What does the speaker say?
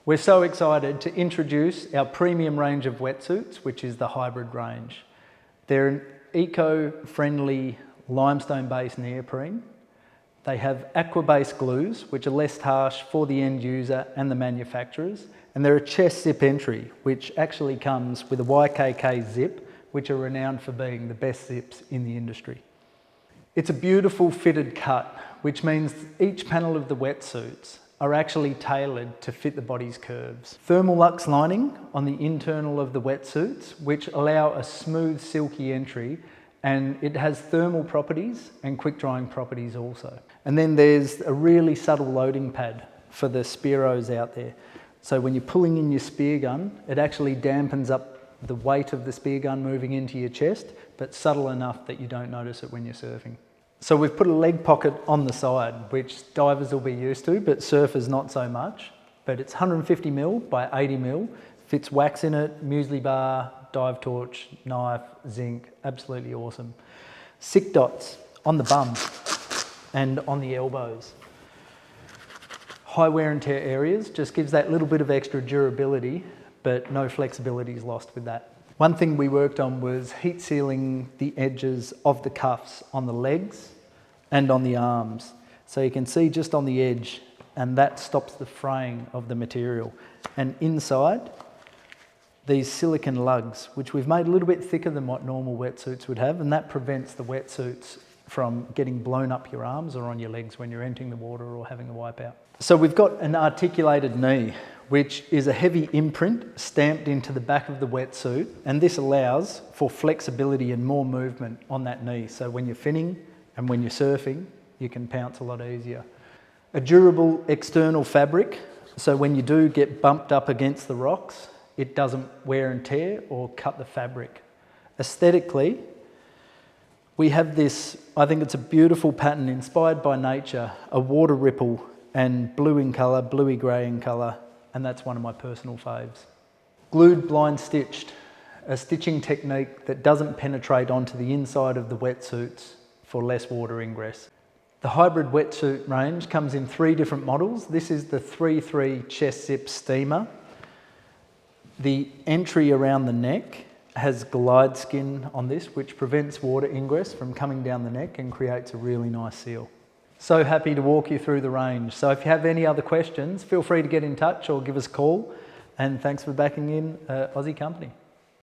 We're so excited to introduce our premium range of wetsuits, which is the Hybrid range. They're an eco-friendly limestone-based neoprene. They have aqua-based glues, which are less harsh for the end user and the manufacturers. And they're a chest zip entry, which actually comes with a YKK zip, which are renowned for being the best zips in the industry. It's a beautiful fitted cut, which means each panel of the wetsuits are actually tailored to fit the body's curves. Thermal luxe lining on the internal of the wetsuits, which allow a smooth, silky entry, and it has thermal properties and quick drying properties also. And then there's a really subtle loading pad for the spearos out there. So when you're pulling in your spear gun, it actually dampens up the weight of the spear gun moving into your chest, but subtle enough that you don't notice it when you're surfing. So we've put a leg pocket on the side, which divers will be used to, but surfers not so much. But it's 150mm by 80mm, fits wax in it, muesli bar, dive torch, knife, zinc, absolutely awesome. Sick dots on the bum and on the elbows. High wear and tear areas just gives that little bit of extra durability, but no flexibility is lost with that. One thing we worked on was heat sealing the edges of the cuffs on the legs and on the arms. So you can see just on the edge, and that stops the fraying of the material. And inside, these silicone lugs, which we've made a little bit thicker than what normal wetsuits would have, and that prevents the wetsuits from getting blown up your arms or on your legs when you're entering the water or having a wipeout. So we've got an articulated knee, which is a heavy imprint stamped into the back of the wetsuit, and this allows for flexibility and more movement on that knee. So when you're finning and when you're surfing, you can pounce a lot easier. A durable external fabric, so when you do get bumped up against the rocks, it doesn't wear and tear or cut the fabric. Aesthetically, we have this, I think it's a beautiful pattern inspired by nature, a water ripple and blue in colour, bluey grey in colour, and that's one of my personal faves. Glued blind stitched, a stitching technique that doesn't penetrate onto the inside of the wetsuits for less water ingress. The Hybrid Wetsuit range comes in 3 different models. This is the 3-3 chest zip steamer. The entry around the neck has glide skin on this, which prevents water ingress from coming down the neck and creates a really nice seal. So happy to walk you through the range. So if you have any other questions, feel free to get in touch or give us a call. And thanks for backing in Aussie company.